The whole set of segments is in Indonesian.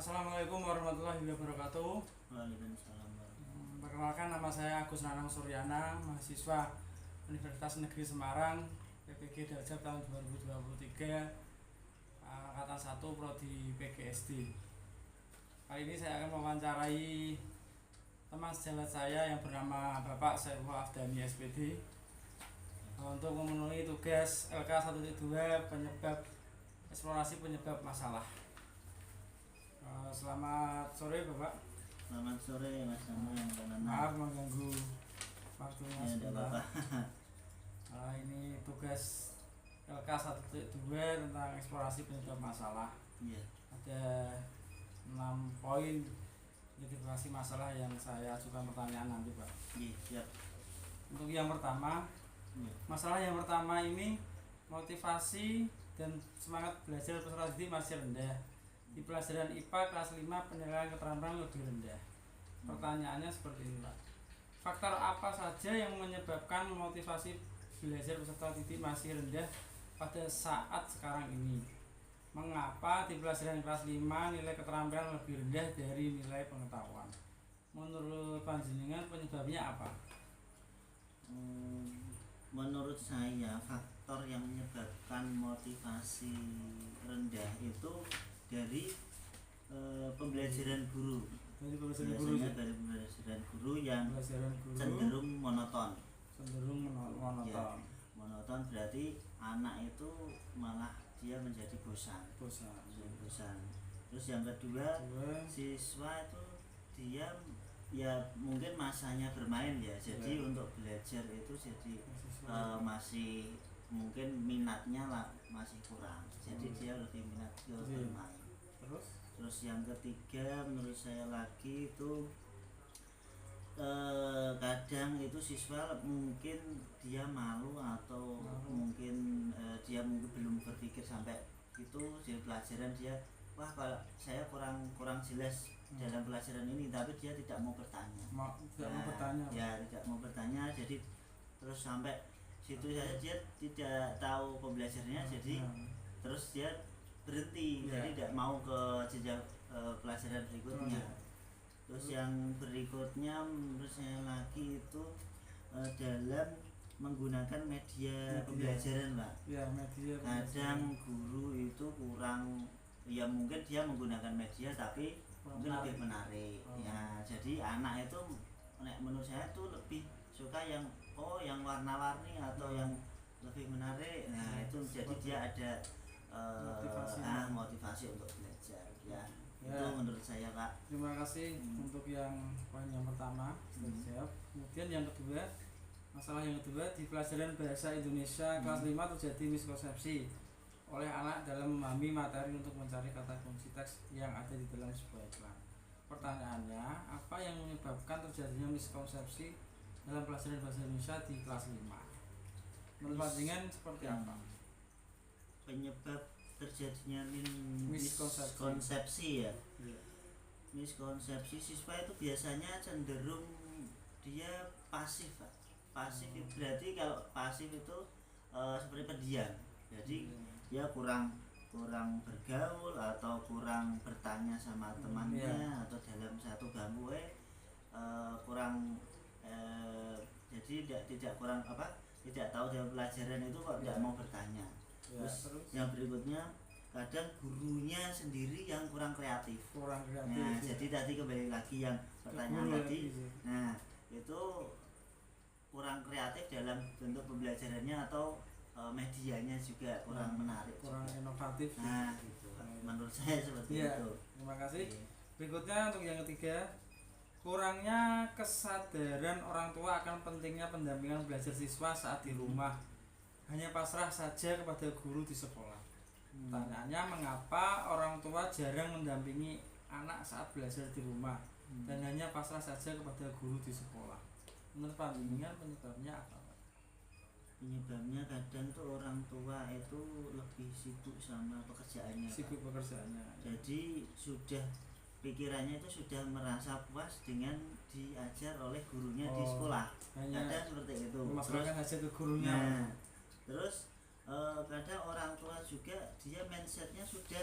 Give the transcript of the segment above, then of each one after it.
Assalamualaikum warahmatullahi wabarakatuh. Waalaikumsalam. Perkenalkan, nama saya Agus Nanang Suryana, mahasiswa Universitas Negeri Semarang, PPG Darjab tahun 2023, angkatan 1 prodi PGSD. Kali ini saya akan mewawancarai teman sejawat saya yang bernama Bapak Saiful Afdani SPD untuk memenuhi tugas LK 1.2 eksplorasi penyebab masalah. Selamat sore Bapak. Selamat sore Mas Nana yang Nana. Maaf mengganggu waktunya Ya, sebentar. apa-apa. Ini tugas LK 1.2 tentang eksplorasi penyebab masalah. Iya. Ada 6 poin identifikasi masalah yang saya ajukan pertanyaan nanti Pak. Iya, siap. Untuk yang pertama, Iya. masalah yang pertama ini motivasi dan semangat belajar peserta didik masih rendah. Di pelajaran IPA kelas 5 penilaian keterampilan lebih rendah. Pertanyaannya seperti ini Pak. Faktor apa saja yang menyebabkan motivasi belajar peserta didik masih rendah pada saat sekarang ini? Mengapa di pelajaran kelas 5 nilai keterampilan lebih rendah dari nilai pengetahuan? Menurut panjenengan penyebabnya apa? Menurut saya faktor yang menyebabkan motivasi rendah itu dari pembelajaran guru. Dari pembelajaran guru, Biasanya dari pembelajaran guru yang pembelajaran guru cenderung monoton. monoton. Ya, monoton berarti anak itu malah dia menjadi bosan. Bosan. Terus yang kedua, siswa itu dia ya mungkin masanya bermain ya. Jadi untuk belajar itu jadi masih mungkin minatnya lah masih kurang. Jadi dia lebih minat ke bermain. Terus yang ketiga menurut saya lagi itu kadang itu siswa mungkin dia malu atau mungkin dia mungkin belum berpikir sampai itu di pelajaran dia kalau saya kurang jelas dalam pelajaran ini, tapi dia tidak mau bertanya. Tidak mau bertanya, jadi terus sampai situ saja dia tidak tahu pembelajarannya, jadi terus dia berhenti, jadi tidak mau ke jenjang pelajaran berikutnya. Terus yang berikutnya menurut saya lagi itu dalam menggunakan media pembelajaran Pak. Kadang guru itu kurang, ya mungkin dia menggunakan media tapi mungkin lebih menarik. Ya, jadi anak itu menurut saya tuh lebih suka yang warna-warni atau yang lebih menarik. Nah, itu jadi dia ada motivasi untuk belajar ya. Itu menurut saya Pak. Terima kasih untuk yang poin yang pertama sudah dijawab. Kemudian yang kedua, masalah yang kedua, di pelajaran bahasa Indonesia kelas 5 terjadi miskonsepsi oleh anak dalam memahami materi untuk mencari kata kunci teks yang ada di dalam sebuah iklan. Pertanyaannya, apa yang menyebabkan terjadinya miskonsepsi dalam pelajaran bahasa Indonesia di kelas 5? Menurut panjenengan seperti apa? Penyebab terjadinya miskonsepsi ya. Miskonsepsi siswa itu biasanya cenderung dia pasif Pak. Pasif berarti kalau pasif itu seperti pendiam. Jadi dia kurang bergaul atau kurang bertanya sama temannya atau dalam satu bangku kurang jadi tidak tahu dalam pelajaran itu kok tidak mau bertanya. Terus yang berikutnya kadang gurunya sendiri yang kurang kreatif. Nah, jadi tadi kembali lagi yang pertanyaan tadi. Nah, itu kurang kreatif dalam bentuk pembelajarannya atau medianya juga kurang menarik, kurang inovatif. Nah, gitu. Menurut saya seperti itu. Terima kasih. Berikutnya untuk yang ketiga, kurangnya kesadaran orang tua akan pentingnya pendampingan belajar siswa saat di rumah. Hanya pasrah saja kepada guru di sekolah. Pertanyaannya, mengapa orang tua jarang mendampingi anak saat belajar di rumah dan hanya pasrah saja kepada guru di sekolah? Menurut pandangan penyebabnya apa? Penyebabnya kadang tuh orang tua itu lebih sibuk sama pekerjaannya. Jadi sudah pikirannya itu sudah merasa puas dengan diajar oleh gurunya di sekolah. Kadang seperti itu. Memasrahkan hasil ke gurunya. Nah, terus kadang orang tua juga dia mindsetnya sudah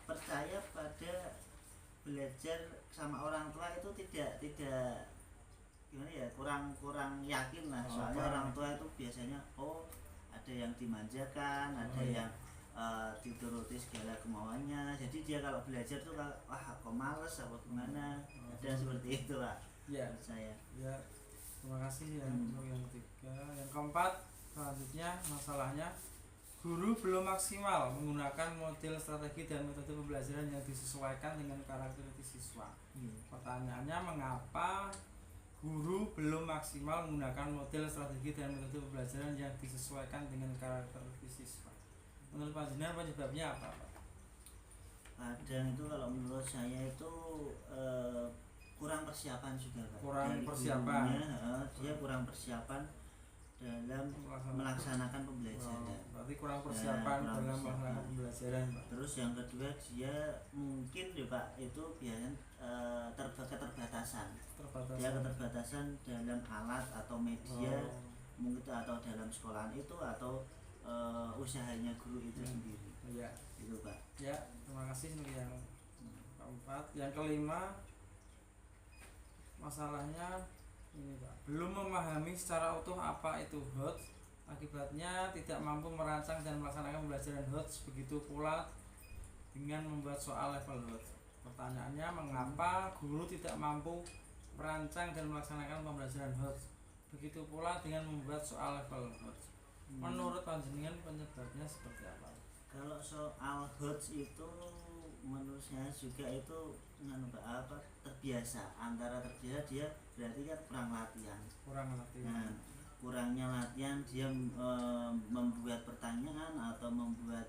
percaya belajar sama orang tua itu tidak gimana ya, kurang yakin lah, soalnya orang tua itu biasanya ada yang dimanjakan, ada yang dituruti segala kemauannya, jadi dia kalau belajar tuh wah kok males apa gimana, ada seperti itu Pak. Ya, saya ya, terima kasih ya untuk yang ketiga. Yang keempat, selanjutnya masalahnya guru belum maksimal menggunakan model strategi dan metode pembelajaran yang disesuaikan dengan karakteristik siswa. Pertanyaannya, mengapa guru belum maksimal menggunakan model strategi dan metode pembelajaran yang disesuaikan dengan karakteristik siswa? Menurut panjenengan penyebabnya apa, Pak? Kadang itu kalau menurut saya itu kurang persiapan juga Pak. Kurang dari persiapan. Gurunya, dia kurang persiapan dalam melaksanakan pembelajaran. Berarti kurang persiapan kurang dalam persiapan. melaksanakan pembelajaran, Pak. Terus yang kedua, dia mungkin ya Pak itu biasanya keterbatasan. Dia keterbatasan dalam alat atau media, mungkin atau dalam sekolahan itu, atau usahanya guru itu sendiri. Ya. Itu Pak. Ya, terima kasih untuk yang keempat. Yang kelima, masalahnya ini Pak, belum memahami secara utuh apa itu HOTS, akibatnya tidak mampu merancang dan melaksanakan pembelajaran HOTS, begitu pula dengan membuat soal level HOTS. Pertanyaannya, mengapa guru tidak mampu merancang dan melaksanakan pembelajaran HOTS, begitu pula dengan membuat soal level HOTS? Menurut panjenengan penyebabnya seperti apa? Kalau soal HOTS itu menurut saya juga itu terbiasa, antara terbiasa, dia berarti kan kurang latihan. Nah, kurangnya latihan dia membuat pertanyaan atau membuat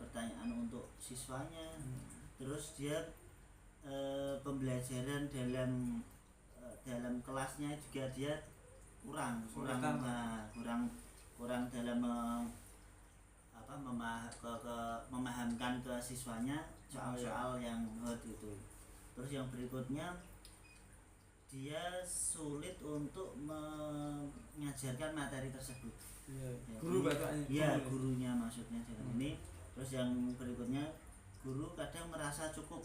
pertanyaan untuk siswanya. Terus dia pembelajaran dalam kelasnya juga dia kurang dalam memahamkan ke siswanya soal-soal yang hot itu. Terus yang berikutnya, dia sulit untuk mengajarkan materi tersebut. Guru gurunya maksudnya dalam ini. Terus yang berikutnya, guru kadang merasa cukup,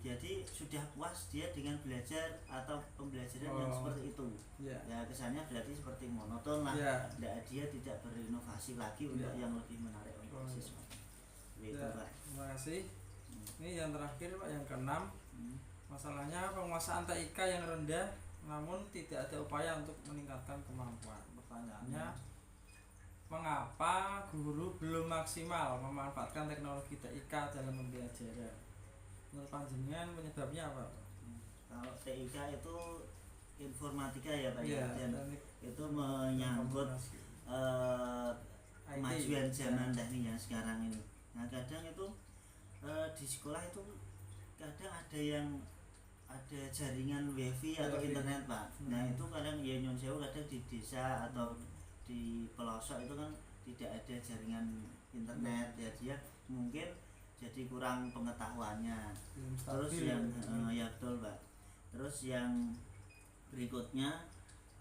jadi sudah puas dia dengan belajar atau pembelajaran yang seperti itu. Ya kesannya berarti seperti monoton lah. Dia tidak berinovasi lagi untuk yang lebih menarik untuk siswa. Itu Pak. Terima kasih. Ini yang terakhir Pak, yang keenam. Masalahnya penguasaan TIK yang rendah, namun tidak ada upaya untuk meningkatkan kemampuan. Pertanyaannya, mengapa guru belum maksimal memanfaatkan teknologi TIK dalam pembelajaran? Menurut panjenengan penyebabnya apa? Kalau TIK itu informatika ya Pak, ya, dan itu menyangkut kemajuan zaman teknik yang sekarang ini. Nah kadang itu di sekolah itu kadang ada jaringan wifi atau internet Pak. Nah itu kadang ya nyon sewu, kadang di desa atau di pelosok itu kan tidak ada jaringan internet, ya dia mungkin jadi kurang pengetahuannya. Terus yang ya betul Pak. Terus yang berikutnya,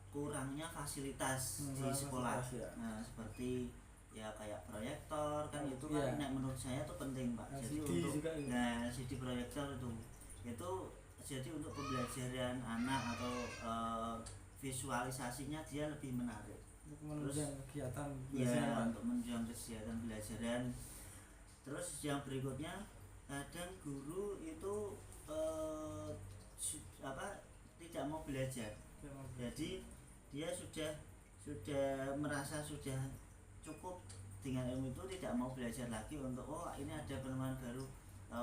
kurangnya fasilitas di sekolah. Nah seperti ya kayak proyektor kan, itu kan menurut saya itu penting Pak. Jadi untuk LCD proyektor itu jadi untuk pembelajaran anak atau visualisasinya dia lebih menarik. Menunjang kegiatan belajaran. Untuk menunjang kegiatan belajaran. Terus yang berikutnya, kadang guru itu tidak mau belajar. Jadi dia sudah merasa sudah cukup dengan ilmu itu, tidak mau belajar lagi untuk ini ada penemuan baru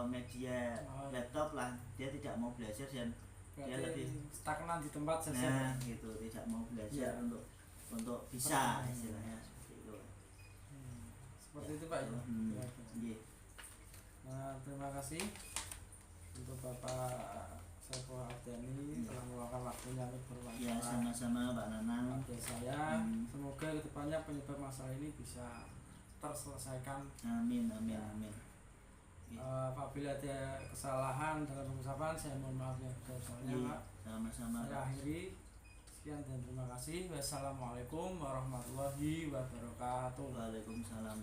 media laptop lah, dia tidak mau belajar dan dia lebih stagnan di tempat saja. Nah gitu, tidak mau belajar untuk bisa istilahnya seperti itu. Seperti itu Pak ya. Nah, terima kasih untuk Bapak Saiful Ardhani telah meluangkan waktunya untuk berwawancara. Ya, sama-sama Pak Nanang. Pada saya, semoga kedepannya penyebab masalah ini bisa terselesaikan. Amin. Apabila ada kesalahan dalam pengucapan, saya mohon maaf ya besar-besarnya Pak. Sama-sama. Saya akhiri. Sekian dan terima kasih. Wassalamualaikum warahmatullahi wabarakatuh. Waalaikumsalam.